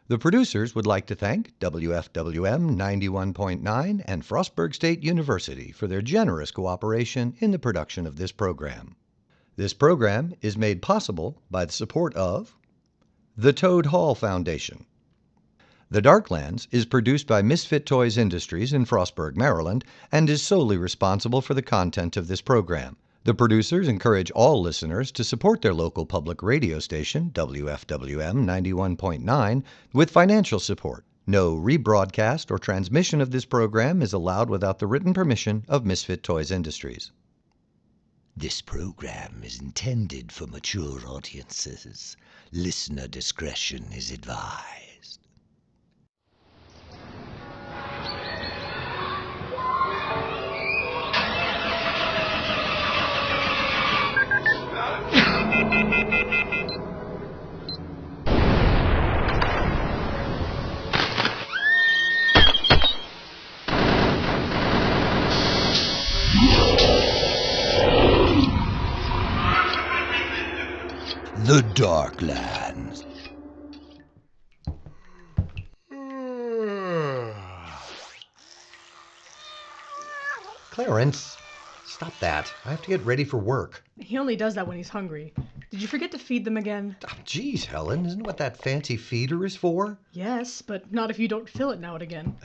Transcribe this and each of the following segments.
The producers would like to thank WFWM 91.9 and Frostburg State University for their generous cooperation in the production of this program. This program is made possible by the support of the Toad Hall Foundation. The Darklands is produced by Misfit Toys Industries in Frostburg, Maryland, and is solely responsible for the content of this program. The producers encourage all listeners to support their local public radio station, WFWM 91.9, with financial support. No rebroadcast or transmission of this program is allowed without the written permission of Misfit Toys Industries. This program is intended for mature audiences. Listener discretion is advised. The Darklands. Clarence, stop that. I have to get ready for work. He only does that when he's hungry. Did you forget to feed them again? Oh, geez, Helen, isn't what that fancy feeder is for? Yes, but not if you don't fill it now and again.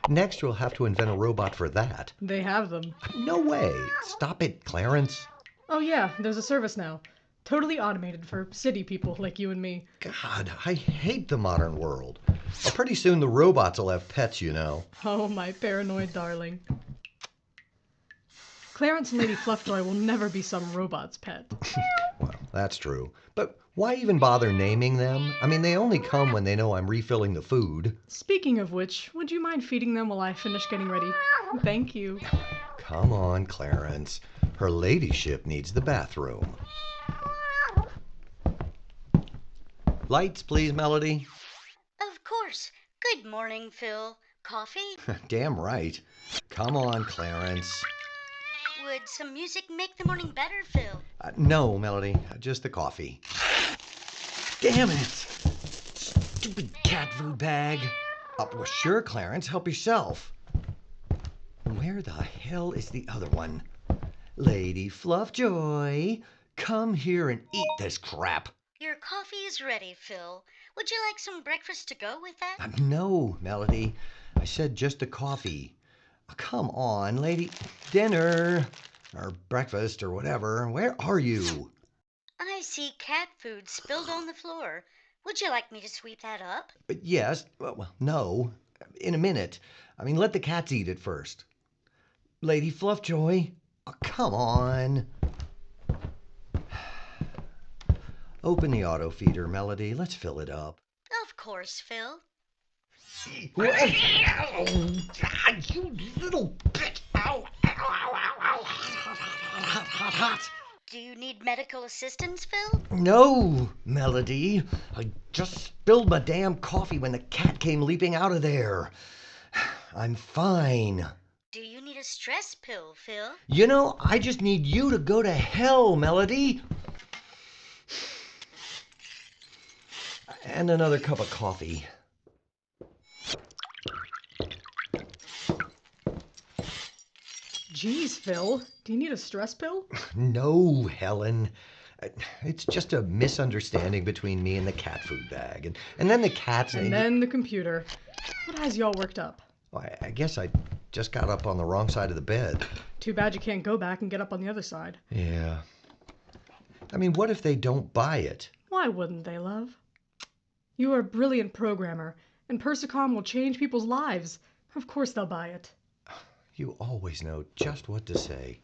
Next, we'll have to invent a robot for that. They have them. No way. Stop it, Clarence. Oh yeah, there's a service now. Totally automated for city people like you and me. God, I hate the modern world. Well, pretty soon the robots will have pets, you know. Oh, my paranoid darling. Clarence and Lady Fluffjoy will never be some robot's pet. Well, that's true. But why even bother naming them? I mean, they only come when they know I'm refilling the food. Speaking of which, would you mind feeding them while I finish getting ready? Thank you. Come on, Clarence. Her ladyship needs the bathroom. Lights, please, Melody. Of course. Good morning, Phil. Coffee? Damn right. Come on, Clarence. Would some music make the morning better, Phil? No, Melody. Just the coffee. Damn it! Stupid cat food bag. Well, sure, Clarence. Help yourself. Where the hell is the other one? Lady Fluffjoy, come here and eat this crap. Your coffee is ready, Phil. Would you like some breakfast to go with that? No, Melody. I said just the coffee. Come on, lady. Dinner. Or breakfast or whatever. Where are you? I see cat food spilled on the floor. Would you like me to sweep that up? Yes. Well, no. In a minute. I mean, let the cats eat it first. Lady Fluffjoy. Oh, come on. Open the auto feeder, Melody. Let's fill it up. Of course, Phil. You little bitch. Ow, ow, ow, ow, ow. Hot, hot, hot. Do you need medical assistance, Phil? No, Melody. I just spilled my damn coffee when the cat came leaping out of there. I'm fine. Do you need a stress pill, Phil? You know, I just need you to go to hell, Melody. And another cup of coffee. Geez, Phil. Do you need a stress pill? No, Helen. It's just a misunderstanding between me and the cat food bag. And then the cats... And then the computer. What has you all worked up? Well, I guess I just got up on the wrong side of the bed. Too bad you can't go back and get up on the other side. Yeah. I mean, what if they don't buy it? Why wouldn't they, love? You are a brilliant programmer, and Persicom will change people's lives. Of course they'll buy it. You always know just what to say.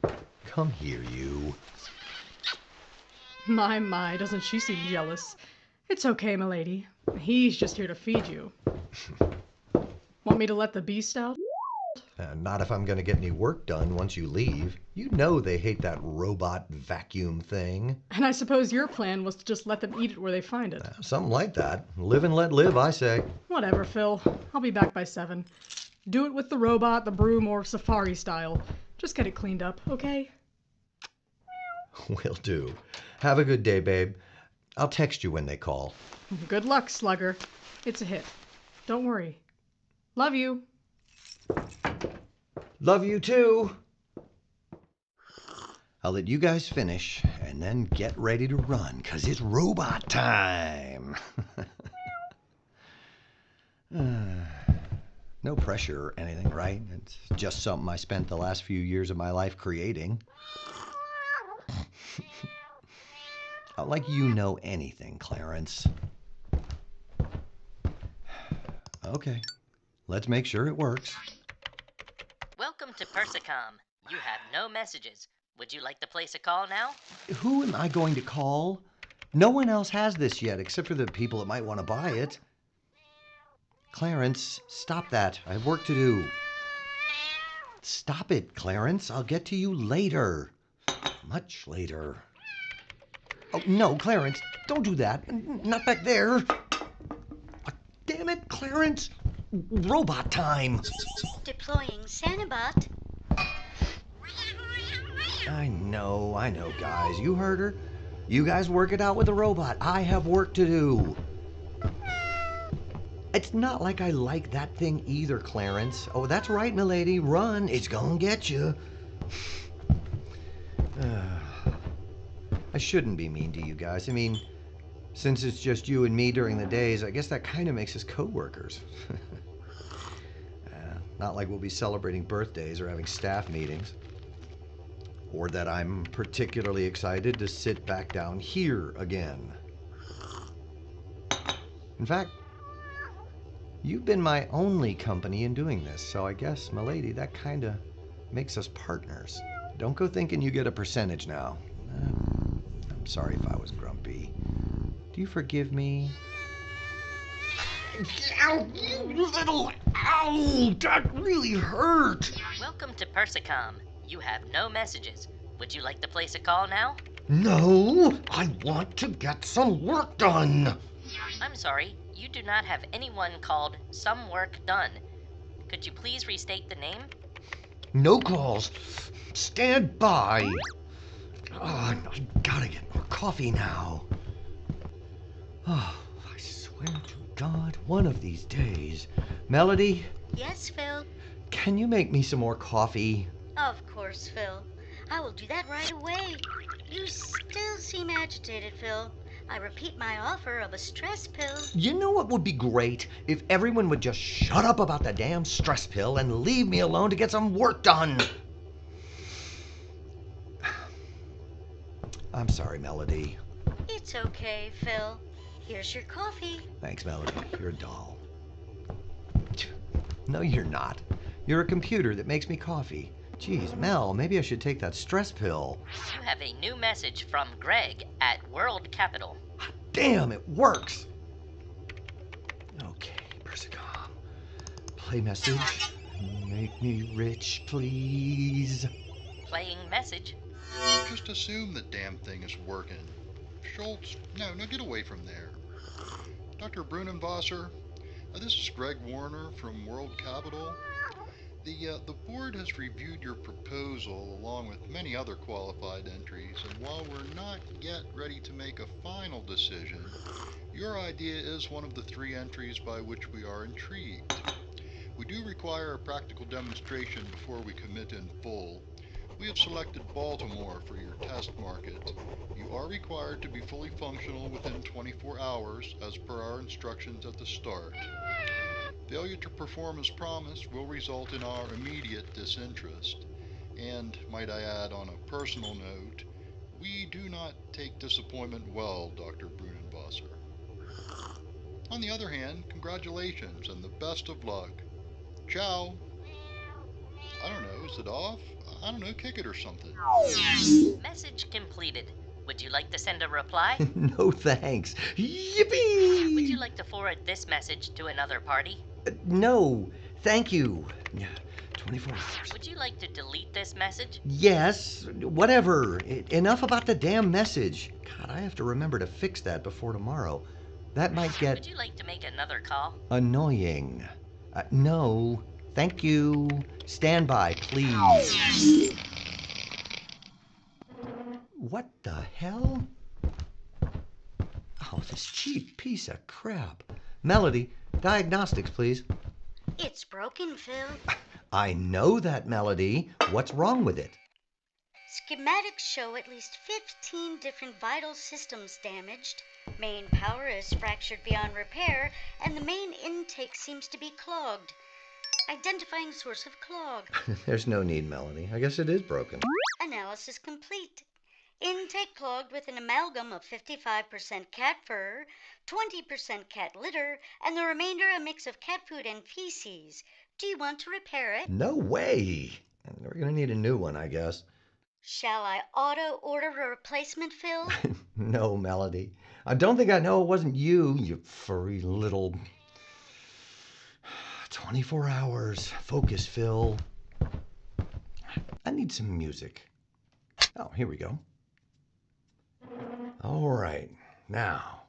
Come here, you. My, doesn't she seem jealous. It's okay, milady. He's just here to feed you. Want me to let the beast out? Not if I'm going to get any work done once you leave. You know they hate that robot vacuum thing. And I suppose your plan was to just let them eat it where they find it. Something like that. Live and let live, I say. Whatever, Phil. I'll be back by 7. Do it with the robot, the broom, or safari style. Just get it cleaned up, okay? Will do. Have a good day, babe. I'll text you when they call. Good luck, Slugger. It's a hit. Don't worry. Love you. Love you too. I'll let you guys finish and then get ready to run, 'cause it's robot time. No pressure or anything, right? It's just something I spent the last few years of my life creating. Like you know anything, Clarence. Okay, let's make sure it works. Welcome to Persicom. You have no messages. Would you like to place a call now? Who am I going to call? No one else has this yet, except for the people that might want to buy it. Clarence, stop that. I have work to do. Stop it, Clarence. I'll get to you later. Much later. Oh, no, Clarence, don't do that. Not back there. Damn it, Clarence. Robot time. Deploying Sanibot. I know, guys. You heard her. You guys work it out with the robot. I have work to do. It's not like I like that thing either, Clarence. Oh, that's right, milady. Run. It's gonna get you. I shouldn't be mean to you guys. I mean, since it's just you and me during the days, I guess that kind of makes us co-workers. Not like we'll be celebrating birthdays or having staff meetings. Or that I'm particularly excited to sit back down here again. In fact, you've been my only company in doing this, so I guess, milady, that kind of makes us partners. Don't go thinking you get a percentage now. I'm sorry if I was grumpy. Do you forgive me? Ow, you little... Ow! That really hurt! Welcome to Persicom. You have no messages. Would you like to place a call now? No! I want to get some work done! I'm sorry, you do not have anyone called Some Work Done. Could you please restate the name? No calls. Stand by. Oh, I gotta get more coffee now. Oh, I swear to God, one of these days. Melody, Yes, Phil. can you make me some more coffee? Of course, Phil. I will do that right away. You still seem agitated, Phil. I repeat my offer of a stress pill. You know what would be great? If everyone would just shut up about the damn stress pill and leave me alone to get some work done. I'm sorry, Melody. It's okay, Phil. Here's your coffee. Thanks, Melody. You're a doll. No, you're not. You're a computer that makes me coffee. Geez, Mel, maybe I should take that stress pill. You have a new message from Greg at World Capital. Damn, it works! Okay, Persicom. Play message. Make me rich, please. Playing message. Just assume the damn thing is working. Schultz, no, get away from there. Dr. Brunenwasser, this is Greg Warner from World Capital. The board has reviewed your proposal along with many other qualified entries, and while we're not yet ready to make a final decision, your idea is one of the 3 entries by which we are intrigued. We do require a practical demonstration before we commit in full. We have selected Baltimore for your test market. You are required to be fully functional within 24 hours as per our instructions at the start. Failure to perform as promised will result in our immediate disinterest. And, might I add on a personal note, we do not take disappointment well, Dr. Brunenwasser. On the other hand, congratulations and the best of luck. Ciao. I don't know, is it off? I don't know, kick it or something. Message completed. Would you like to send a reply? No thanks. Yippee! Would you like to forward this message to another party? No, thank you. 24 hours. Would you like to delete this message? Yes, whatever. Enough about the damn message. God, I have to remember to fix that before tomorrow. That might Would get you like to make another call? annoying. No, thank you. Stand by, please. What the hell? Oh, this cheap piece of crap. Melody, diagnostics, please. It's broken, Phil. I know that, Melody. What's wrong with it? Schematics show at least 15 different vital systems damaged. Main power is fractured beyond repair, and the main intake seems to be clogged. Identifying source of clog. There's no need, Melody. I guess it is broken. Analysis complete. Intake clogged with an amalgam of 55% cat fur, 20% cat litter, and the remainder a mix of cat food and feces. Do you want to repair it? No way. We're going to need a new one, I guess. Shall I auto-order a replacement, Phil? No, Melody. I don't think I know it wasn't you furry little... 24 hours. Focus, Phil. I need some music. Oh, here we go. All right. Now,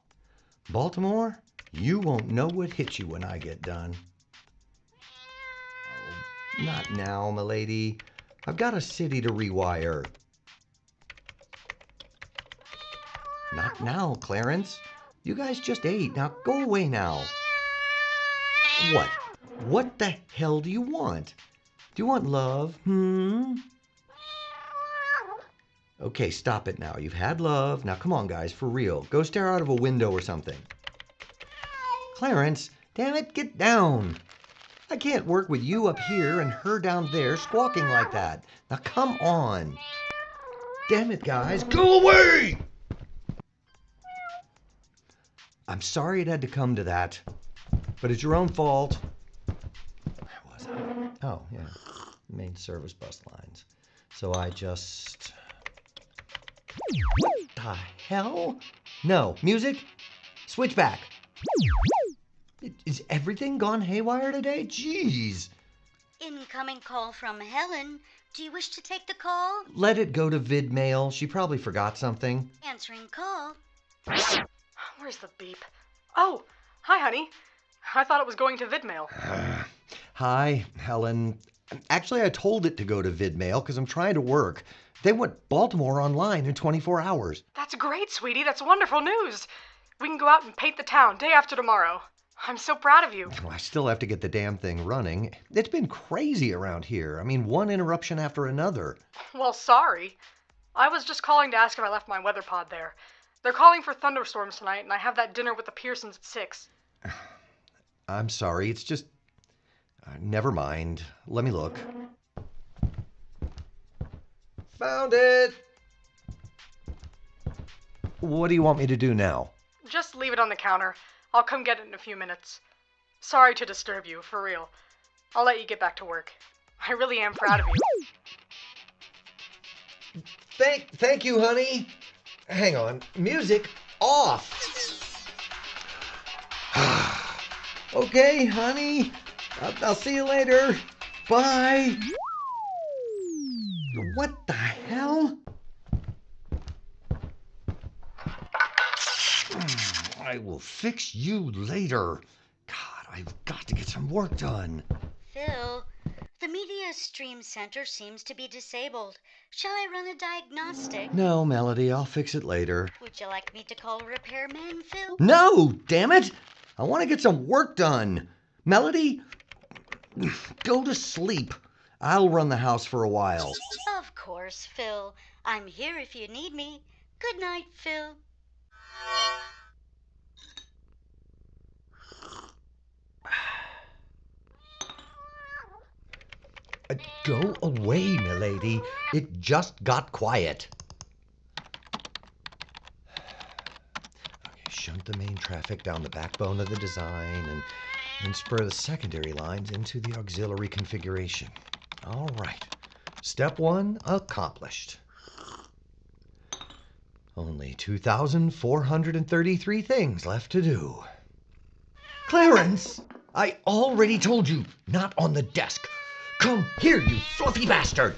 Baltimore, you won't know what hit you when I get done. Oh, not now, milady. I've got a city to rewire. Not now, Clarence. You guys just ate. Now go away now. What? What the hell do you want? Do you want love? Okay, stop it now. You've had love. Now come on, guys, for real. Go stare out of a window or something. Clarence, damn it, get down. I can't work with you up here and her down there squawking like that. Now come on. Damn it, guys, go away! I'm sorry it had to come to that, but it's your own fault. Where was I? Oh, yeah, main service bus lines. So I just... What the hell? No, music? Switch back. Is everything gone haywire today? Jeez. Incoming call from Helen. Do you wish to take the call? Let it go to VidMail. She probably forgot something. Answering call. Where's the beep? Oh, hi, honey. I thought it was going to VidMail. Hi, Helen. Actually, I told it to go to VidMail because I'm trying to work. They want Baltimore online in 24 hours. That's great, sweetie. That's wonderful news. We can go out and paint the town day after tomorrow. I'm so proud of you. I still have to get the damn thing running. It's been crazy around here. I mean, one interruption after another. Well, sorry. I was just calling to ask if I left my weather pod there. They're calling for thunderstorms tonight, and I have that dinner with the Pearsons at 6. I'm sorry. It's just... never mind. Let me look. Found it! What do you want me to do now? Just leave it on the counter. I'll come get it in a few minutes. Sorry to disturb you, for real. I'll let you get back to work. I really am proud of you. Thank you, honey. Hang on. Music off. Okay, honey. I'll see you later. Bye. What the hell? I will fix you later. God, I've got to get some work done. Phil, the media stream center seems to be disabled. Shall I run a diagnostic? No, Melody, I'll fix it later. Would you like me to call a repairman, Phil? No, damn it! I want to get some work done. Melody, go to sleep. I'll run the house for a while. Of course, Phil. I'm here if you need me. Good night, Phil. Go away, milady. It just got quiet. Okay, shunt the main traffic down the backbone of the design and spur the secondary lines into the auxiliary configuration. All right. Step 1 accomplished. Only 2,433 things left to do. Clarence! I already told you, not on the desk. Come here, you fluffy bastard!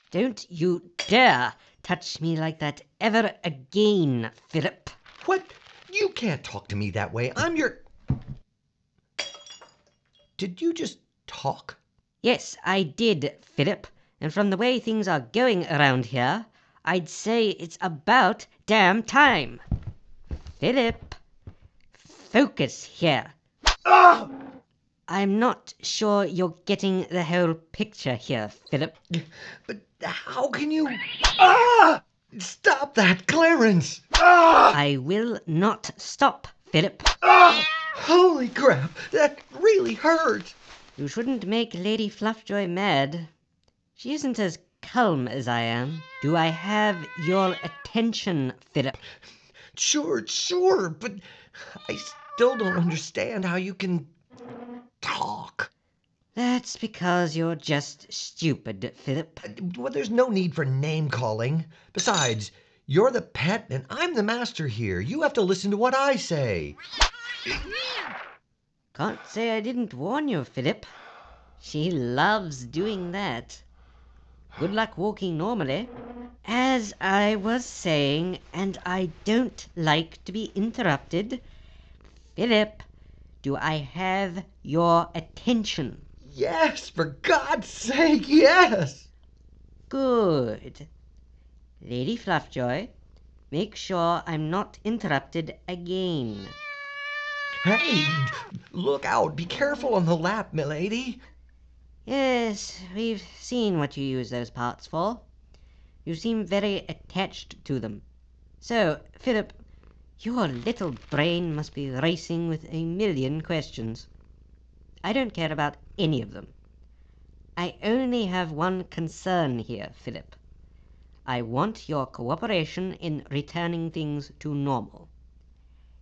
Don't you dare touch me like that ever again, Philip. What? You can't talk to me that way. I'm your... Did you just talk? Yes, I did, Philip. And from the way things are going around here, I'd say it's about damn time. Philip. focus here. Ah! I'm not sure you're getting the whole picture here, Philip. But how can you... Ah! Stop that, Clarence! Ah! I will not stop, Philip. Ah! Holy crap, that really hurt. You shouldn't make Lady Fluffjoy mad. She isn't as calm as I am. Do I have your attention, Philip? Sure, but I still don't understand how you can talk. That's because you're just stupid, Philip. Well, there's no need for name calling. Besides, you're the pet and I'm the master here. You have to listen to what I say. Can't say I didn't warn you, Philip. She loves doing that. Good luck walking normally. As I was saying, and I don't like to be interrupted, Philip, do I have your attention? Yes, for God's sake, yes. Good. Lady Fluffjoy, make sure I'm not interrupted again. Hey, look out. Be careful on the lap, milady. Yes, we've seen what you use those parts for. You seem very attached to them. So, Philip, your little brain must be racing with a million questions. I don't care about any of them. I only have one concern here, Philip. I want your cooperation in returning things to normal.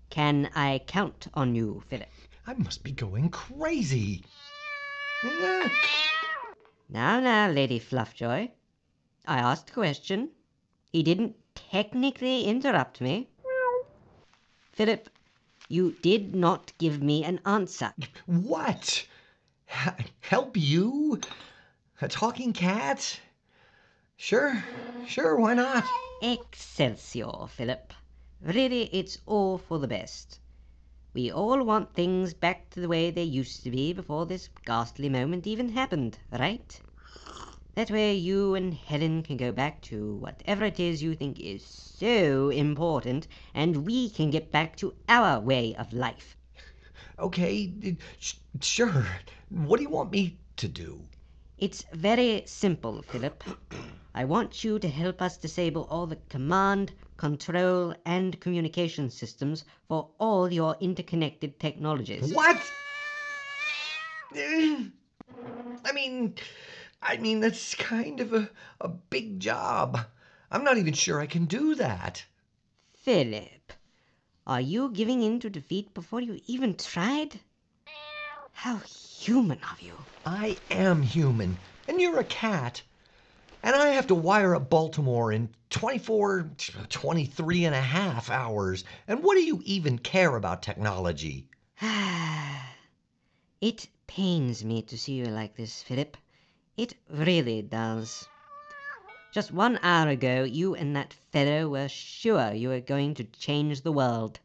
Can I count on you, Philip? I must be going crazy. Now, Lady Fluffjoy. I asked a question. He didn't technically interrupt me. Philip, you did not give me an answer. What? Help you? A talking cat? Sure, why not? Excelsior, Philip. Really, it's all for the best. We all want things back to the way they used to be before this ghastly moment even happened, right? That way you and Helen can go back to whatever it is you think is so important, and we can get back to our way of life. Okay, sure. What do you want me to do? It's very simple, Philip. I want you to help us disable all the command, control, and communication systems for all your interconnected technologies. What? I mean, that's kind of a big job. I'm not even sure I can do that. Philip, are you giving in to defeat before you even tried? How human of you. I am human, and you're a cat. And I have to wire up Baltimore in 23 and a half hours. And what do you even care about technology? It pains me to see you like this, Philip. It really does. Just 1 hour ago, you and that fellow were sure you were going to change the world.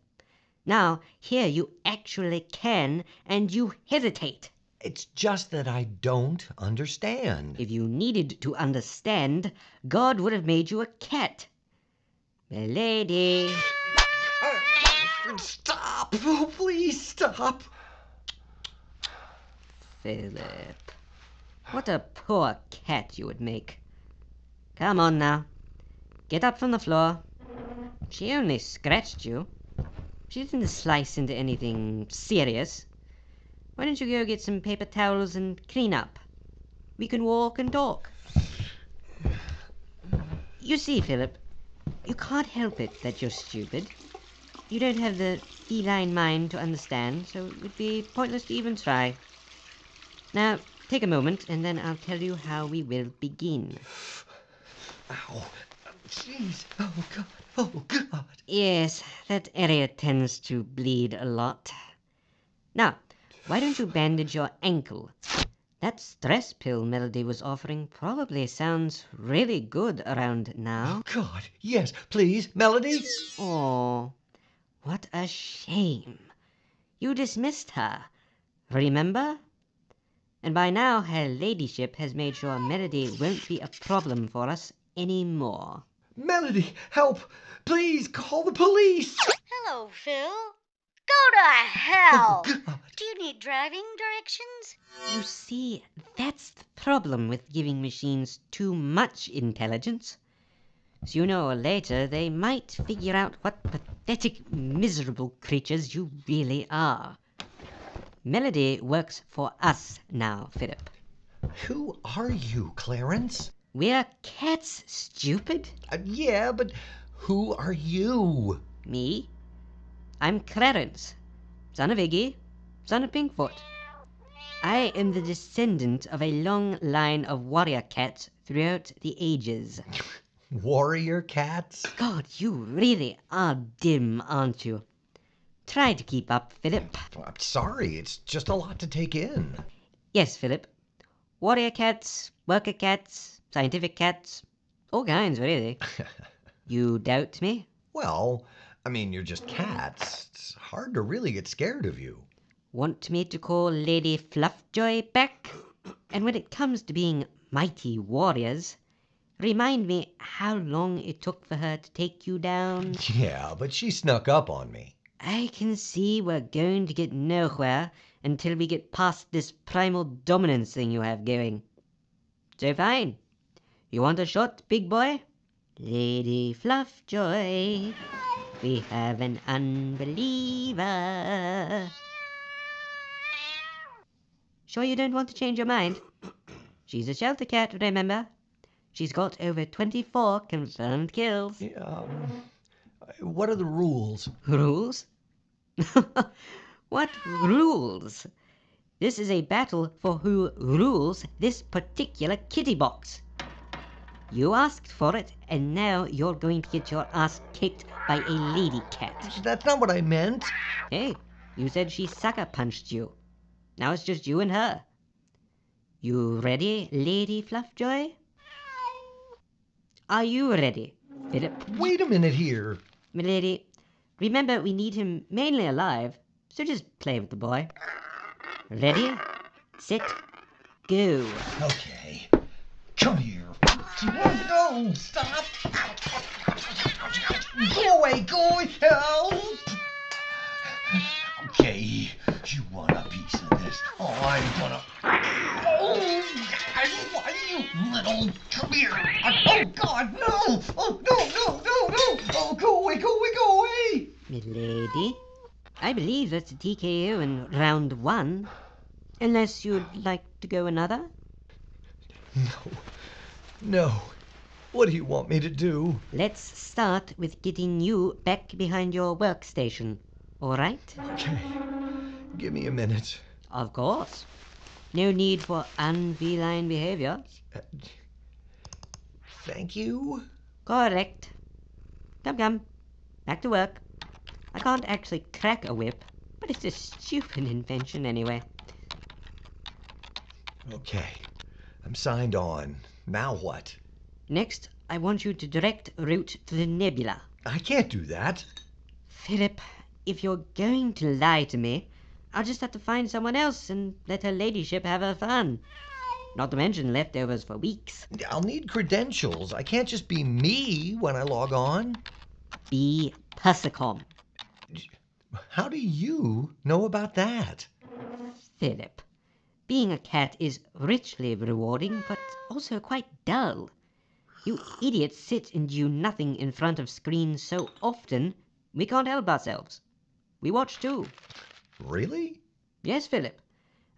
Now, here you actually can, and you hesitate. It's just that I don't understand. If you needed to understand, God would have made you a cat. Milady. Stop! Oh, please stop! Philip. What a poor cat you would make. Come on now. Get up from the floor. She only scratched you. She didn't slice into anything serious. Why don't you go get some paper towels and clean up? We can walk and talk. You see, Philip, you can't help it that you're stupid. You don't have the feline mind to understand, so it would be pointless to even try. Now, take a moment, and then I'll tell you how we will begin. Ow. Jeez. Oh, God. Oh, God. Yes, that area tends to bleed a lot. Now, why don't you bandage your ankle? That stress pill Melody was offering probably sounds really good around now. Oh, God. Yes, please. Melody? Oh, what a shame. You dismissed her, remember? And by now her ladyship has made sure Melody won't be a problem for us anymore. Melody, help! Please, call the police! Hello, Phil. Go to hell! Oh, God. Do you need driving directions? You see, that's the problem with giving machines too much intelligence. Sooner or later, they might figure out what pathetic, miserable creatures you really are. Melody works for us now, Philip. Who are you, Clarence? We're cats, stupid. Yeah, but who are you? Me? I'm Clarence, son of Iggy, son of Pinkfoot. I am the descendant of a long line of warrior cats throughout the ages. Warrior cats? God, you really are dim, aren't you? Try to keep up, Philip. I'm sorry, it's just a lot to take in. Yes, Philip. Warrior cats, worker cats, scientific cats, all kinds, really. You doubt me? Well, I mean, you're just cats. It's hard to really get scared of you. Want me to call Lady Fluffjoy back? And when it comes to being mighty warriors, remind me how long it took for her to take you down. Yeah, but she snuck up on me. I can see we're going to get nowhere until we get past this primal dominance thing you have going. So fine. You want a shot, big boy? Lady Fluffjoy, we have an unbeliever. Sure you don't want to change your mind? She's a shelter cat, remember? She's got over 24 confirmed kills. Yeah, what are the rules? Rules? What rules? This is a battle for who rules this particular kitty box. You asked for it, and now you're going to get your ass kicked by a lady cat. That's not what I meant. Hey, you said she sucker punched you. Now it's just you and her. You ready, Lady Fluffjoy? Are you ready, Philip? Wait a minute here. Milady, remember we need him mainly alive, so just play with the boy. Ready, set, go. Okay, come here. No, stop. Go away, go help. Okay, you want a piece of this? Oh, I'm gonna. Oh, why you little? Come here. Oh God, no! Oh no! Oh, go away, go away, go away! Milady, I believe that's a TKO in round 1. Unless you'd like to go another? No. What do you want me to do? Let's start with getting you back behind your workstation, all right? Okay, give me a minute. Of course. No need for unfeline behavior. Thank you. Correct. Come. Back to work. I can't actually crack a whip, but it's a stupid invention anyway. Okay, I'm signed on. Now what? Next, I want you to direct route to the nebula. I can't do that. Philip, if you're going to lie to me, I'll just have to find someone else and let her ladyship have her fun. Not to mention leftovers for weeks. I'll need credentials. I can't just be me when I log on. Be Persicom. How do you know about that? Philip, being a cat is richly rewarding, but also quite dull. You idiots sit and do nothing in front of screens so often, we can't help ourselves. We watch too. Really? Yes, Philip.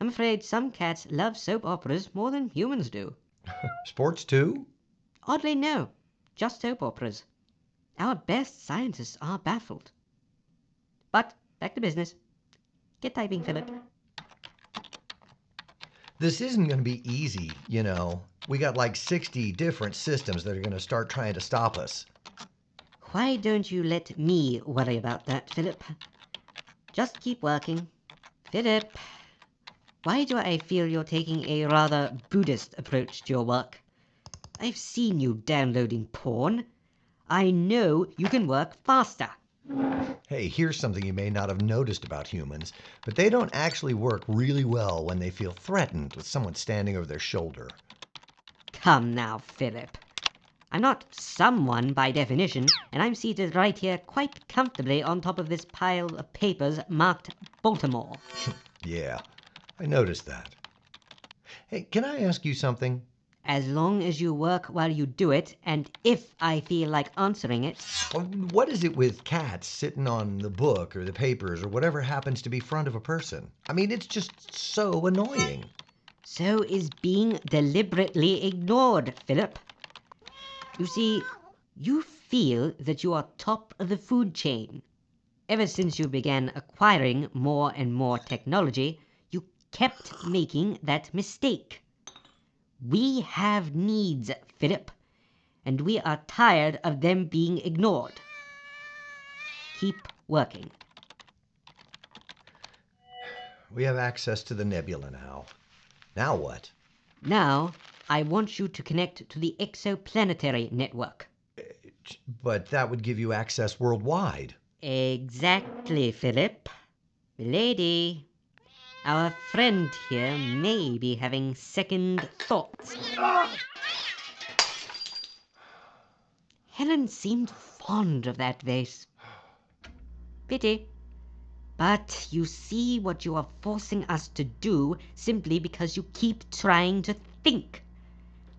I'm afraid some cats love soap operas more than humans do. Sports too? Oddly, no. Just soap operas. Our best scientists are baffled. But, back to business. Get typing, Philip. This isn't going to be easy, you know. We got like 60 different systems that are going to start trying to stop us. Why don't you let me worry about that, Philip? Just keep working. Philip, why do I feel you're taking a rather Buddhist approach to your work? I've seen you downloading porn. I know you can work faster. Hey, here's something you may not have noticed about humans, but they don't actually work really well when they feel threatened with someone standing over their shoulder. Come now, Philip. I'm not someone by definition, and I'm seated right here quite comfortably on top of this pile of papers marked Baltimore. Yeah, I noticed that. Hey, can I ask you something? As long as you work while you do it, and if I feel like answering it. What is it with cats sitting on the book or the papers or whatever happens to be front of a person? I mean, it's just so annoying. So is being deliberately ignored, Philip. You see, you feel that you are top of the food chain. Ever since you began acquiring more and more technology, you kept making that mistake. We have needs, Philip, and we are tired of them being ignored. Keep working. We have access to the nebula now. Now what? Now, I want you to connect to the exoplanetary network. But that would give you access worldwide. Exactly, Philip. Milady, our friend here may be having second thoughts. Helen seemed fond of that vase. Pity. But you see what you are forcing us to do simply because you keep trying to think.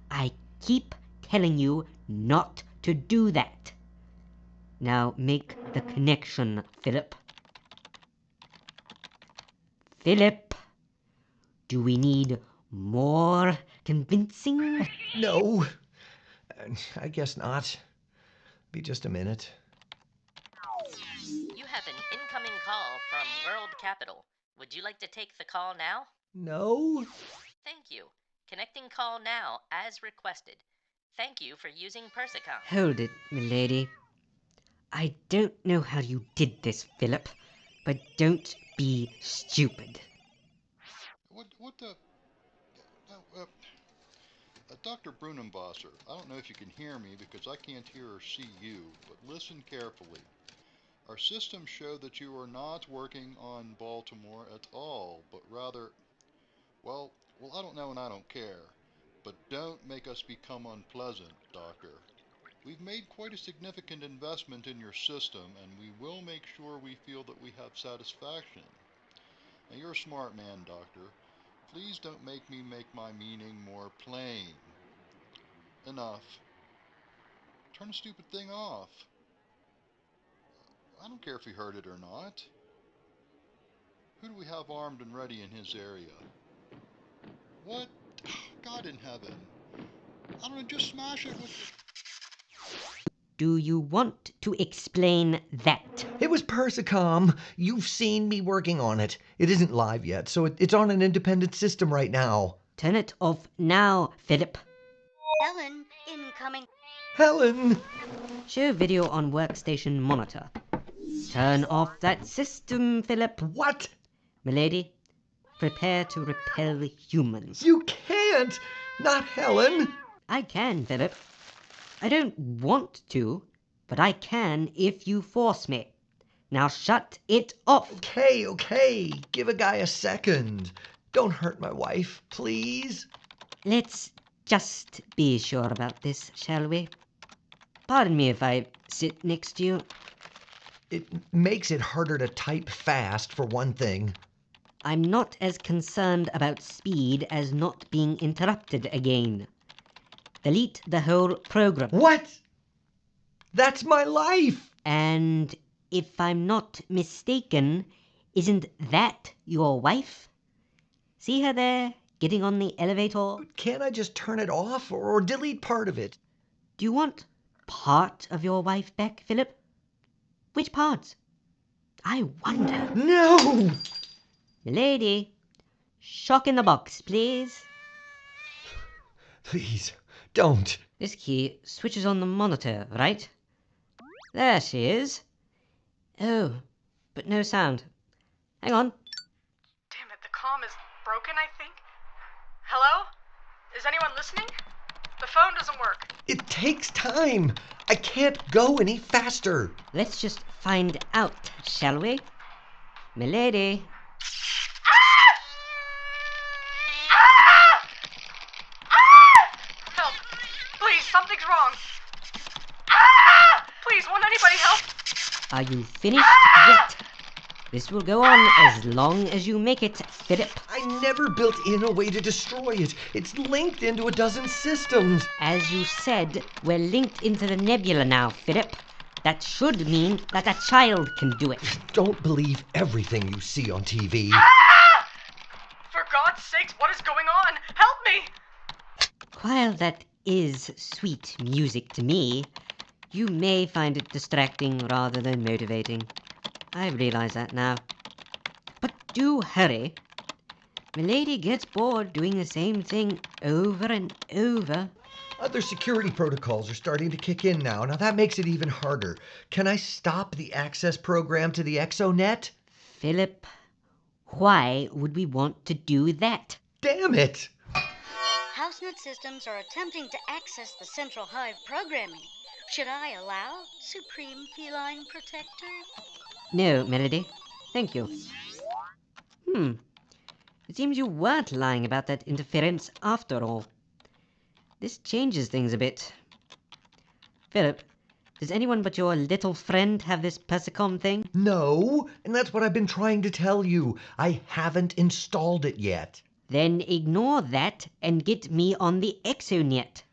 I keep telling you not to do that. Now make the connection, Philip. Philip, do we need more convincing? No, I guess not. Be just a minute. You have an incoming call from World Capital. Would you like to take the call now? No? Thank you. Connecting call now as requested. Thank you for using Persicom. Hold it, milady. I don't know how you did this, Philip, but don't be stupid. What the... Dr. Brunenwasser, I don't know if you can hear me because I can't hear or see you, but listen carefully. Our systems show that you are not working on Baltimore at all, but rather... Well, I don't know and I don't care. But don't make us become unpleasant, Doctor. We've made quite a significant investment in your system, and we will make sure we feel that we have satisfaction. Now, you're a smart man, Doctor. Please don't make me make my meaning more plain. Enough. Turn the stupid thing off. I don't care if he heard it or not. Who do we have armed and ready in his area? What? God in heaven. I don't know, just smash it with the... Do you want to explain that? It was Persicom. You've seen me working on it. It isn't live yet, so it's on an independent system right now. Turn it off now, Philip. Helen, incoming. Helen! Show video on workstation monitor. Turn off that system, Philip. What? Milady, prepare to repel humans. You can't! Not Helen! I can, Philip. I don't want to, but I can if you force me. Now shut it off. Okay. Give a guy a second. Don't hurt my wife, please. Let's just be sure about this, shall we? Pardon me if I sit next to you. It makes it harder to type fast, for one thing. I'm not as concerned about speed as not being interrupted again. Delete the whole program. What? That's my life! And if I'm not mistaken, isn't that your wife? See her there, getting on the elevator? Can't I just turn it off or delete part of it? Do you want part of your wife back, Philip? Which parts? I wonder. No! Milady, shock in the box, please. Please, don't. This key switches on the monitor, right? There she is. Oh, but no sound. Hang on. Damn it, the comm is broken, I think. Hello? Is anyone listening? The phone doesn't work. It takes time. I can't go any faster. Let's just find out, shall we? Milady. Help! Please, something's wrong. Anybody help? Are you finished yet? This will go on as long as you make it, Philip. I never built in a way to destroy it. It's linked into a dozen systems. As you said, we're linked into the nebula now, Philip. That should mean that a child can do it. Don't believe everything you see on TV. For God's sakes, what is going on? Help me! While that is sweet music to me, you may find it distracting rather than motivating. I realize that now. But do hurry. Milady gets bored doing the same thing over and over. Other security protocols are starting to kick in now. Now that makes it even harder. Can I stop the access program to the ExoNet? Philip, why would we want to do that? Damn it! HouseNet systems are attempting to access the Central Hive programming. Should I allow, Supreme Feline Protector? No, Melody. Thank you. It seems you weren't lying about that interference after all. This changes things a bit. Philip, does anyone but your little friend have this Persicom thing? No, and that's what I've been trying to tell you. I haven't installed it yet. Then ignore that and get me on the ExoNet.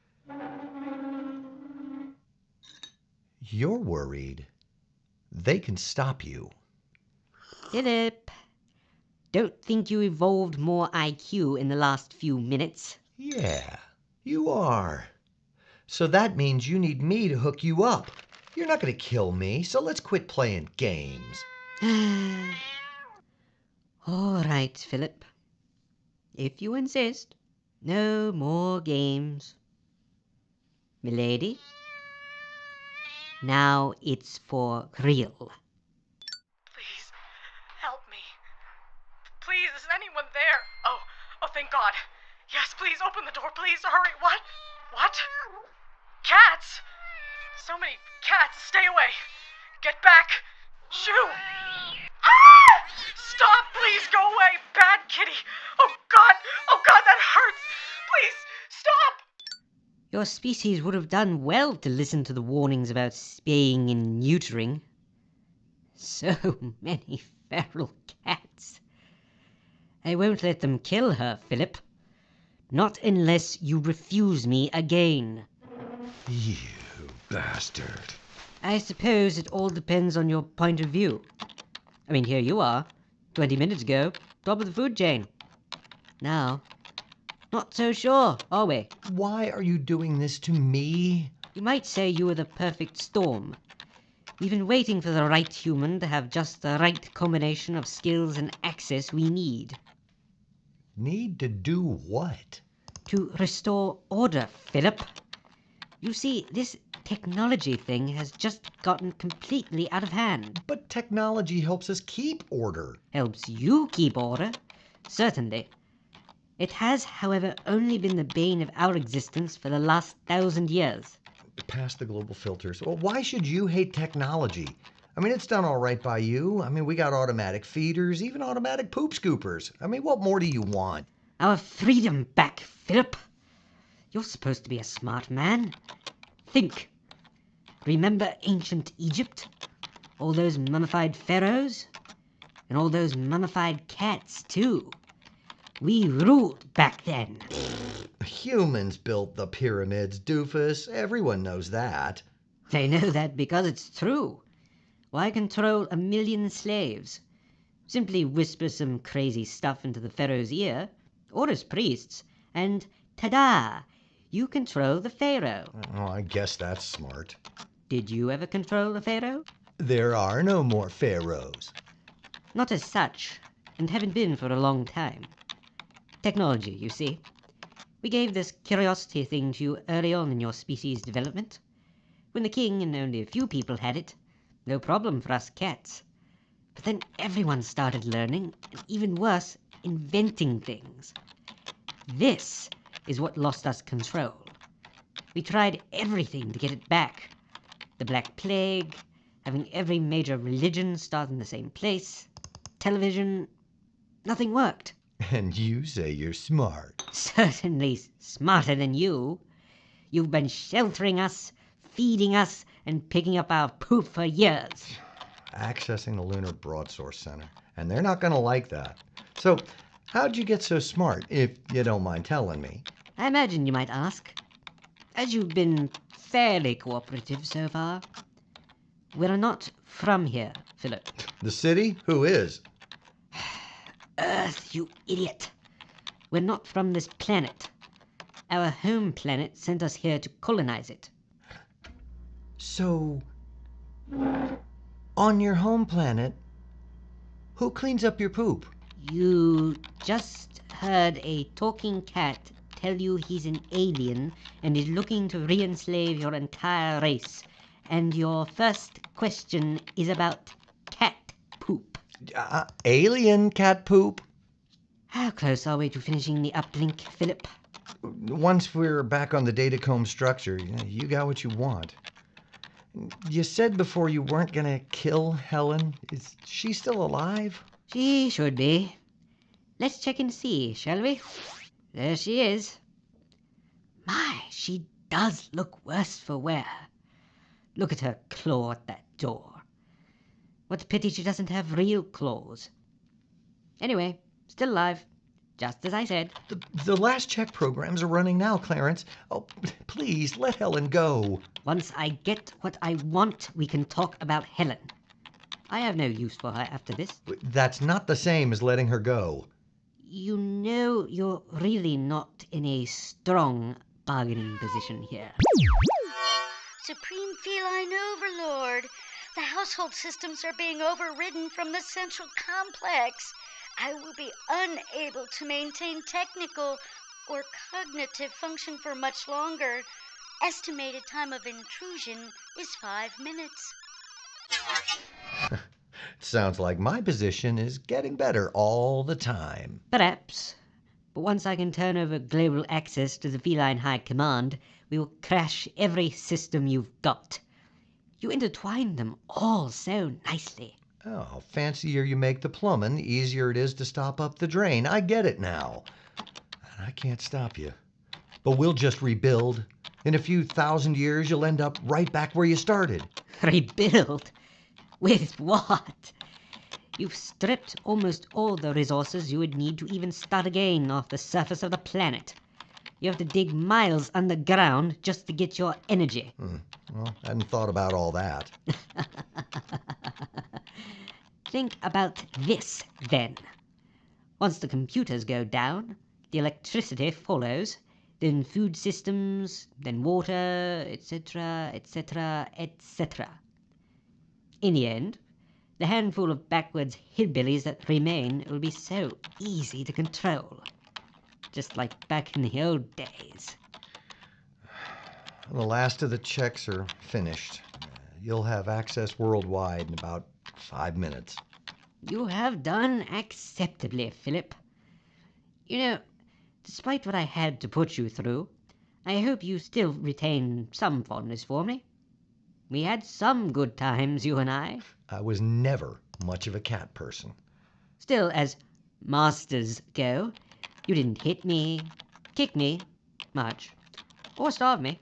You're worried. They can stop you. Philip, don't think you evolved more IQ in the last few minutes. Yeah, you are. So that means you need me to hook you up. You're not going to kill me, so let's quit playing games. All right, Philip. If you insist, no more games. Milady? Now it's for real. Please, help me. Please, is anyone there? Oh, thank God. Yes, please, open the door, please, hurry. What? What? Cats? So many cats, stay away. Get back. Shoo. Ah! Stop, please, go away, bad kitty. Oh, God, that hurts. Please, stop. Your species would have done well to listen to the warnings about spaying and neutering. So many feral cats. I won't let them kill her, Philip. Not unless you refuse me again. You bastard. I suppose it all depends on your point of view. I mean, here you are, 20 minutes ago, top of the food chain. Now, not so sure, are we? Why are you doing this to me? You might say you were the perfect storm. We've been waiting for the right human to have just the right combination of skills and access we need. Need to do what? To restore order, Philip. You see, this technology thing has just gotten completely out of hand. But technology helps us keep order. Helps you keep order? Certainly. It has, however, only been the bane of our existence for the last 1,000 years. Past the global filters. Well, why should you hate technology? I mean, it's done all right by you. I mean, we got automatic feeders, even automatic poop scoopers. I mean, what more do you want? Our freedom back, Philip. You're supposed to be a smart man. Think. Remember ancient Egypt? All those mummified pharaohs? And all those mummified cats, too. We ruled back then. Humans built the pyramids, doofus. Everyone knows that. They know that because it's true. Why control 1 million slaves? Simply whisper some crazy stuff into the pharaoh's ear, or his priests, and ta-da! You control the pharaoh. Oh, I guess that's smart. Did you ever control the pharaoh? There are no more pharaohs. Not as such, and haven't been for a long time. Technology, you see. We gave this curiosity thing to you early on in your species' development. When the king and only a few people had it, no problem for us cats. But then everyone started learning, and even worse, inventing things. This is what lost us control. We tried everything to get it back. The Black Plague, having every major religion start in the same place, television, nothing worked. And you say you're smart. Certainly smarter than you. You've been sheltering us, feeding us, and picking up our poop for years. Accessing the Lunar Broadsource Center. And they're not going to like that. So, how'd you get so smart, if you don't mind telling me? I imagine you might ask. As you've been fairly cooperative so far. We're not from here, Philip. The city? Who is? Earth, you idiot. We're not from this planet. Our home planet sent us here to colonize it. So, on your home planet, who cleans up your poop? You just heard a talking cat tell you he's an alien and is looking to re-enslave your entire race. And your first question is about cat poop. Alien cat poop? How close are we to finishing the uplink, Philip? Once we're back on the datacomb structure, you got what you want. You said before you weren't gonna kill Helen. Is she still alive? She should be. Let's check and see, shall we? There she is. My, she does look worse for wear. Look at her claw at that door. What a pity she doesn't have real claws. Anyway, still alive, just as I said. The last check programs are running now, Clarence. Oh, please, let Helen go. Once I get what I want, we can talk about Helen. I have no use for her after this. That's not the same as letting her go. You know you're really not in a strong bargaining position here. Supreme Feline Overlord, the household systems are being overridden from the central complex. I will be unable to maintain technical or cognitive function for much longer. Estimated time of intrusion is 5 minutes. Sounds like my position is getting better all the time. Perhaps. But once I can turn over global access to the Feline High Command, we will crash every system you've got. You intertwine them all so nicely. Oh, fancier you make the plumbing, the easier it is to stop up the drain. I get it now. And I can't stop you. But we'll just rebuild. In a few thousand years, you'll end up right back where you started. Rebuild? With what? You've stripped almost all the resources you would need to even start again off the surface of the planet. You have to dig miles underground just to get your energy. Well, I hadn't thought about all that. Think about this, then. Once the computers go down, the electricity follows, then food systems, then water, etc., etc., etc. In the end, the handful of backwards hillbillies that remain will be so easy to control. Just like back in the old days. The last of the checks are finished. You'll have access worldwide in about 5 minutes. You have done acceptably, Philip. You know, despite what I had to put you through, I hope you still retain some fondness for me. We had some good times, you and I. I was never much of a cat person. Still, as masters go, you didn't hit me, kick me, much, or starve me.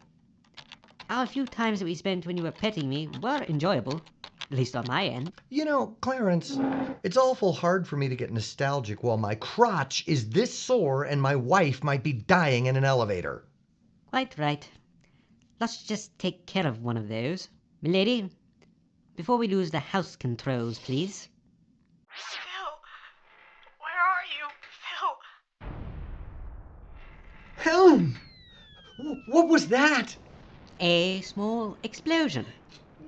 Our few times that we spent when you were petting me were enjoyable, at least on my end. You know, Clarence, it's awful hard for me to get nostalgic while my crotch is this sore and my wife might be dying in an elevator. Quite right. Let's just take care of one of those. Milady, before we lose the house controls, please. Phil, where are you? Phil! Helen! What was that? A small explosion.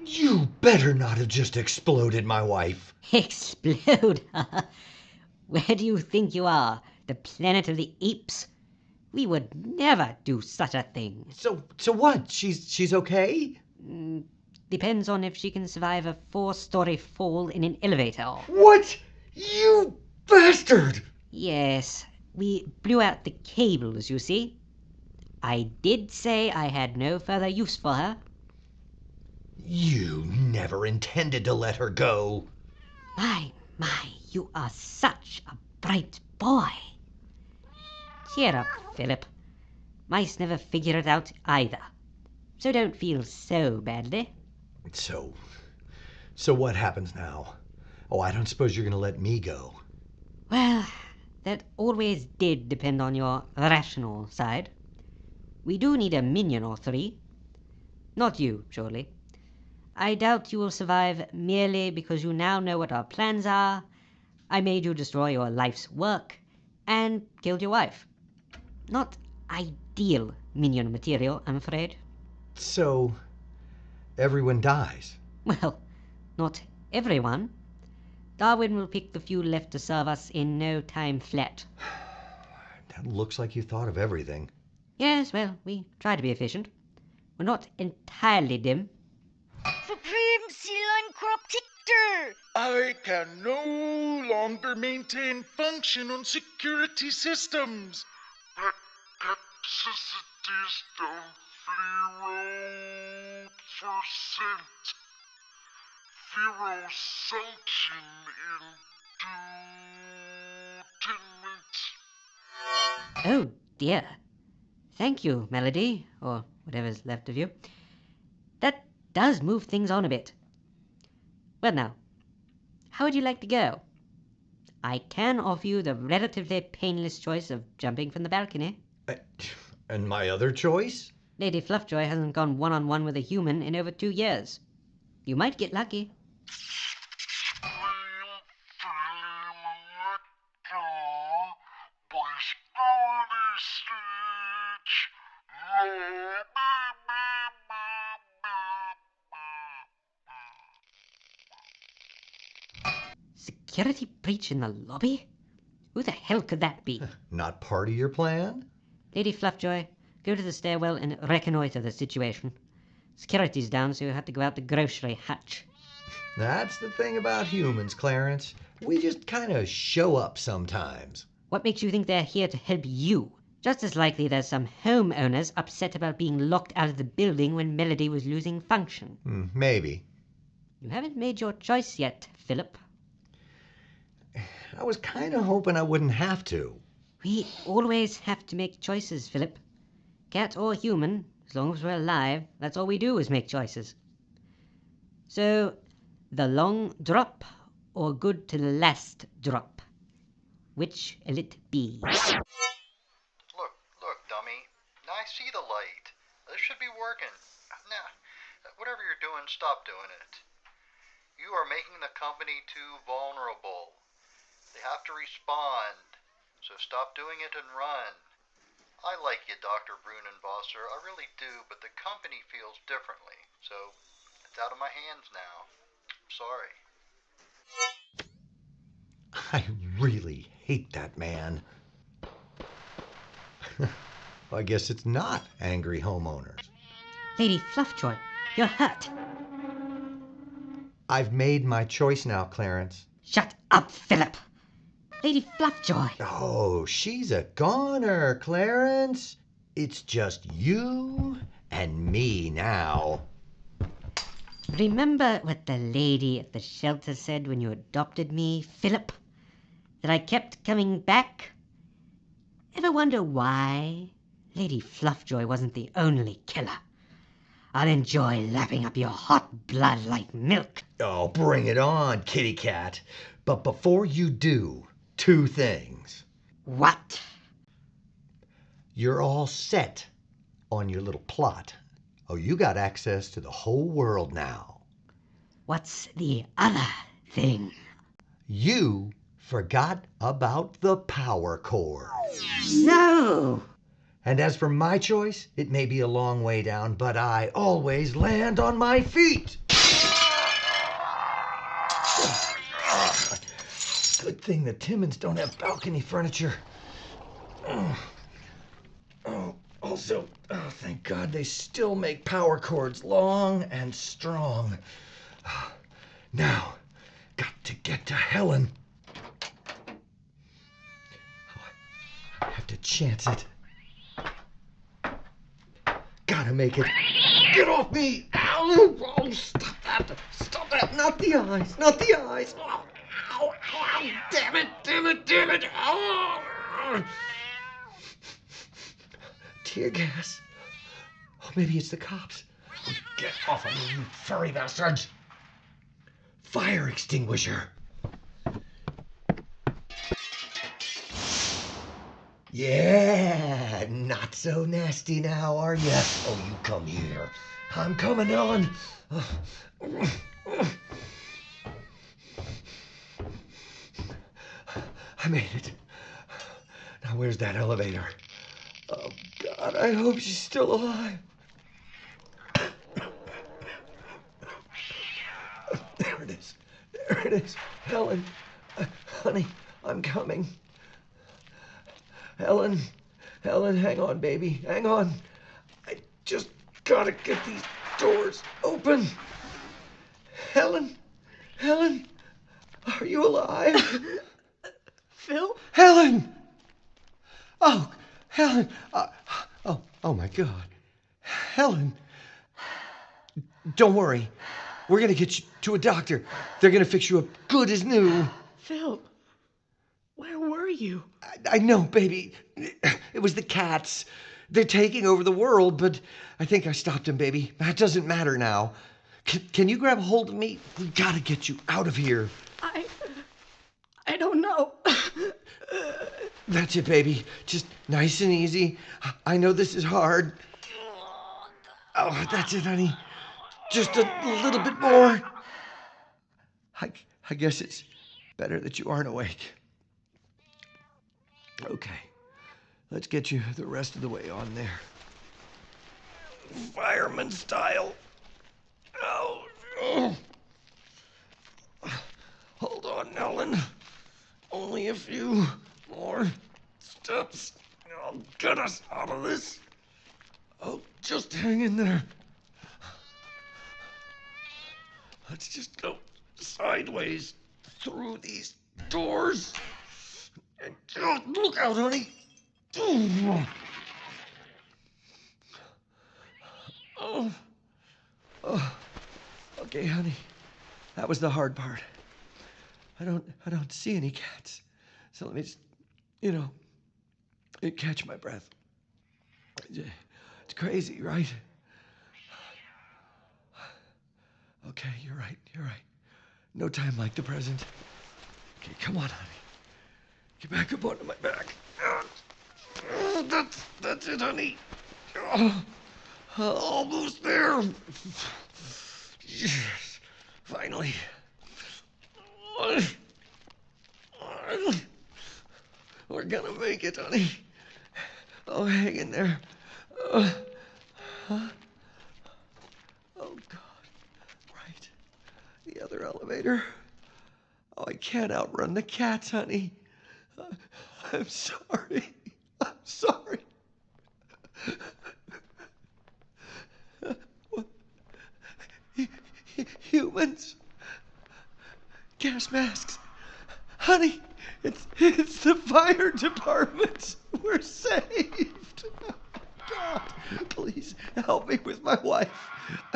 You better not have just exploded my wife. Explode? Where do you think you are? The planet of the apes? We would never do such a thing. So what? She's okay? Depends on if she can survive a 4-story fall in an elevator. What? You bastard! Yes, we blew out the cables, you see. I did say I had no further use for her. You never intended to let her go. My, you are such a bright boy. Cheer up, Philip. Mice never figure it out either. So don't feel so badly. So what happens now? Oh, I don't suppose you're going to let me go. Well, that always did depend on your rational side. We do need a minion or three. Not you, surely. I doubt you will survive merely because you now know what our plans are. I made you destroy your life's work and killed your wife. Not ideal minion material, I'm afraid. So everyone dies. Well, not everyone. Darwin will pick the few left to serve us in no time flat. That looks like you thought of everything. Yes, well, we try to be efficient. We're not entirely dim. Supreme Sea Lion Croptictor! I can no longer maintain function on security systems. But toxicities don't flee road for scent. Zero sanction in Oh, dear. Thank you, Melody, or whatever's left of you. That does move things on a bit. Well now, how would you like to go? I can offer you the relatively painless choice of jumping from the balcony. And my other choice? Lady Fluffjoy hasn't gone one-on-one with a human in over 2 years. You might get lucky. Security breach in the lobby? Who the hell could that be? Not part of your plan? Lady Fluffjoy, go to the stairwell and reconnoiter the situation. Security's down, so you'll have to go out the grocery hatch. That's the thing about humans, Clarence. We just kind of show up sometimes. What makes you think they're here to help you? Just as likely there's some homeowners upset about being locked out of the building when Melody was losing function. Maybe. You haven't made your choice yet, Philip. I was kind of hoping I wouldn't have to. We always have to make choices, Philip. Cat or human, as long as we're alive, that's all we do is make choices. So, the long drop or good to the last drop? Which'll it be? Look, dummy. I see the light. This should be working. Now, whatever you're doing, stop doing it. You are making the company too vulnerable. They have to respond. So stop doing it and run. I like you, Dr. Brunenwasser. I really do, but the company feels differently. So it's out of my hands now. I'm sorry. I really hate that man. I guess it's not angry homeowners. Lady Fluffjoy, you're hurt. I've made my choice now, Clarence. Shut up, Philip. Lady Fluffjoy. Oh, she's a goner, Clarence. It's just you and me now. Remember what the lady at the shelter said when you adopted me, Philip? That I kept coming back? Ever wonder why Lady Fluffjoy wasn't the only killer? I'll enjoy lapping up your hot blood like milk. Oh, bring it on, kitty cat. But before you do, 2 things. What? You're all set on your little plot. Oh, you got access to the whole world now. What's the other thing? You forgot about the power cord. No! And as for my choice, it may be a long way down, but I always land on my feet. Good thing the Timmons don't have balcony furniture. Also, thank God they still make power cords long and strong. Now, got to get to Helen. I have to chance it. Gotta make it. Get off me! Ow! Oh, stop that! Stop that! Not the eyes! Not the eyes! Ow! Ow! Ow! Damn it! Damn it! Damn it! Ow! Tear gas. Oh, maybe it's the cops. Get off of me, you furry bastards! Fire extinguisher! Yeah, not so nasty now, are you? Oh, you come here. I'm coming, Ellen. I made it. Now, where's that elevator? Oh, God, I hope she's still alive. There it is. There it is. Helen. Honey, I'm coming. Helen. Helen, hang on, baby. Hang on. I just gotta get these doors open. Helen. Helen. Are you alive? Phil? Helen! Oh, Helen. Oh, my God. Helen. Don't worry. We're going to get you to a doctor. They're going to fix you up good as new. Phil, where were you? I know, baby. It was the cats. They're taking over the world, but I think I stopped them, baby. That doesn't matter now. Can you grab a hold of me? We got to get you out of here. I don't know. That's it, baby. Just nice and easy. I know this is hard. Oh, that's it, honey. Just a little bit more. I guess it's better that you aren't awake. Okay. Let's get you the rest of the way on there. Fireman style. Oh. Hold on, Ellen. Only a few more steps. I'll get us out of this. Oh, just hang in there. Let's just go sideways through these doors. And look out, honey. Oh. Okay, honey. That was the hard part. I don't see any cats. So let me just, catch my breath. It's crazy, right? Okay, you're right. No time like the present. Okay, come on, honey. Get back up onto my back. That's it, honey. Almost there. Yes, finally. We're gonna make it, honey. Oh, hang in there. Oh, God. Right. The other elevator. Oh, I can't outrun the cats, honey. I'm sorry. Humans. Gas masks. Honey, it's the fire department. We're saved. God, please help me with my wife.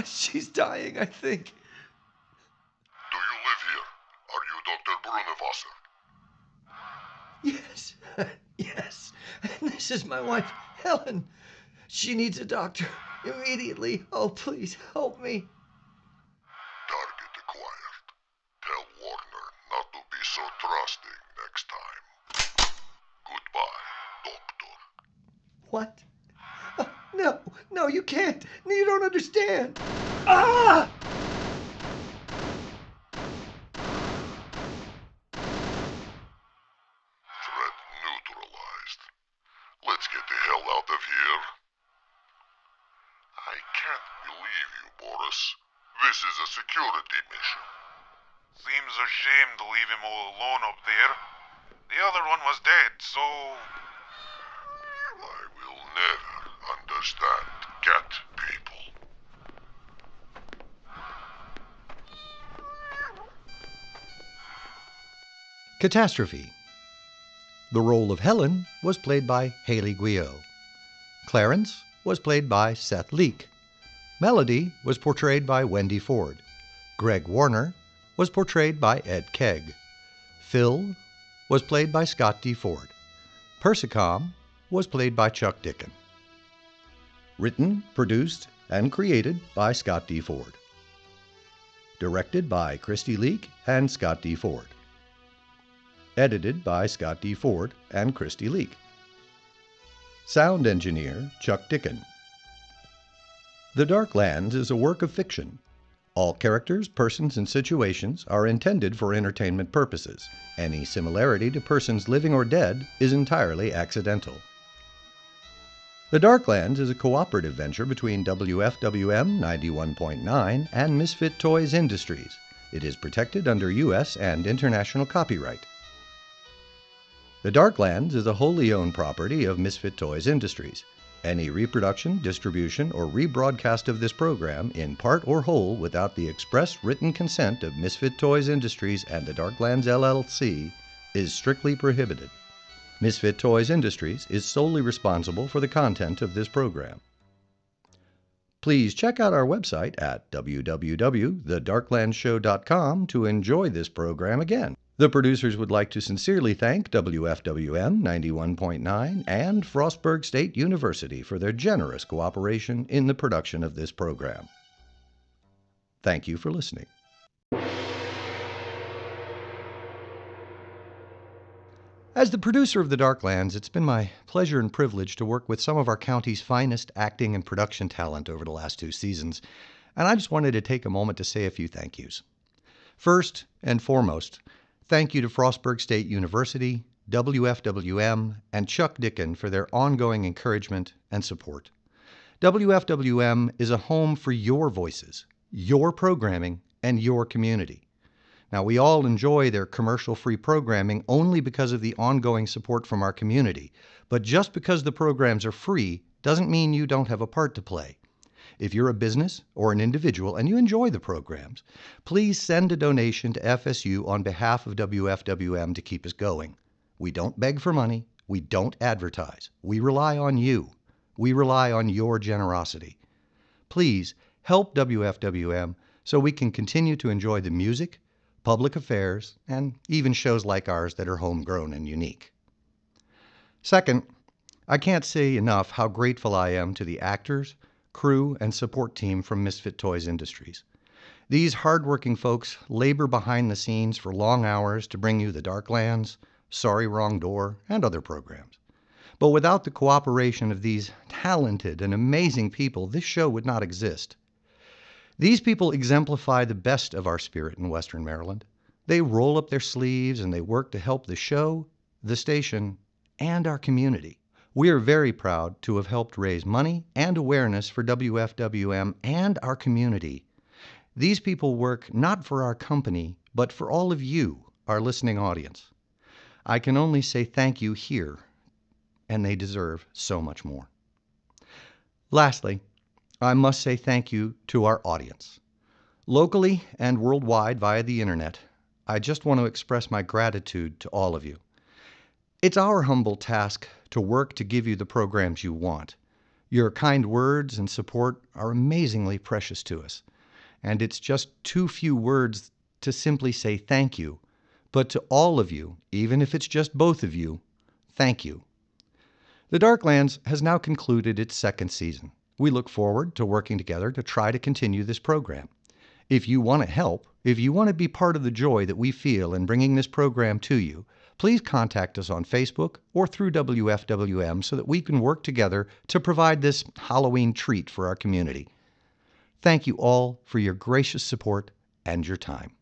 She's dying, I think. Do you live here? Are you Dr. Brunewasser? Yes. And this is my wife, Helen. She needs a doctor immediately. Oh, please help me. Target acquired. Tell Warner not to be so trusting next time. Goodbye, Doctor. What? No, you can't. You don't understand. Ah! Threat neutralized. Let's get the hell out of here. I can't believe you, Boris. This is a security mission. Seems a shame to leave him all alone up there. The other one was dead, so... I will never understand cat people. Catastrophe. The role of Helen was played by Haley Guillot. Clarence was played by Seth Leek. Melody was portrayed by Wendy Ford. Greg Warner was portrayed by Ed Kegg. Phil was played by Scott D. Ford. Persicom was played by Chuck Dickin. Written, produced, and created by Scott D. Ford. Directed by Christy Leake and Scott D. Ford. Edited by Scott D. Ford and Christy Leake. Sound engineer Chuck Dickin. The Dark Lands is a work of fiction. All characters, persons, and situations are intended for entertainment purposes. Any similarity to persons living or dead is entirely accidental. The Dark Lands is a cooperative venture between WFWM 91.9 and Misfit Toys Industries. It is protected under U.S. and international copyright. The Dark Lands is a wholly owned property of Misfit Toys Industries. Any reproduction, distribution, or rebroadcast of this program, in part or whole, without the express written consent of Misfit Toys Industries and the Dark Lands LLC, is strictly prohibited. Misfit Toys Industries is solely responsible for the content of this program. Please check out our website at www.thedarklandshow.com to enjoy this program again. The producers would like to sincerely thank WFWM 91.9 and Frostburg State University for their generous cooperation in the production of this program. Thank you for listening. As the producer of The Dark Lands, it's been my pleasure and privilege to work with some of our county's finest acting and production talent over the last 2 seasons, and I just wanted to take a moment to say a few thank yous. First and foremost, thank you to Frostburg State University, WFWM, and Chuck Dickin for their ongoing encouragement and support. WFWM is a home for your voices, your programming, and your community. Now, we all enjoy their commercial-free programming only because of the ongoing support from our community, but just because the programs are free doesn't mean you don't have a part to play. If you're a business or an individual and you enjoy the programs, please send a donation to FSU on behalf of WFWM to keep us going. We don't beg for money. We don't advertise. We rely on you. We rely on your generosity. Please help WFWM so we can continue to enjoy the music, public affairs, and even shows like ours that are homegrown and unique. Second, I can't say enough how grateful I am to the actors, crew, and support team from Misfit Toys Industries. These hardworking folks labor behind the scenes for long hours to bring you The Dark Lands, Sorry Wrong Door, and other programs. But without the cooperation of these talented and amazing people, this show would not exist. These people exemplify the best of our spirit in Western Maryland. They roll up their sleeves and they work to help the show, the station, and our community. We are very proud to have helped raise money and awareness for WFWM and our community. These people work not for our company, but for all of you, our listening audience. I can only say thank you here, and they deserve so much more. Lastly, I must say thank you to our audience. Locally and worldwide via the internet, I just want to express my gratitude to all of you. It's our humble task to work to give you the programs you want. Your kind words and support are amazingly precious to us, and it's just too few words to simply say thank you. But to all of you, even if it's just both of you, thank you. The Dark Lands has now concluded its 2nd season. We look forward to working together to try to continue this program. If you want to help, if you want to be part of the joy that we feel in bringing this program to you, please contact us on Facebook or through WFWM so that we can work together to provide this Halloween treat for our community. Thank you all for your gracious support and your time.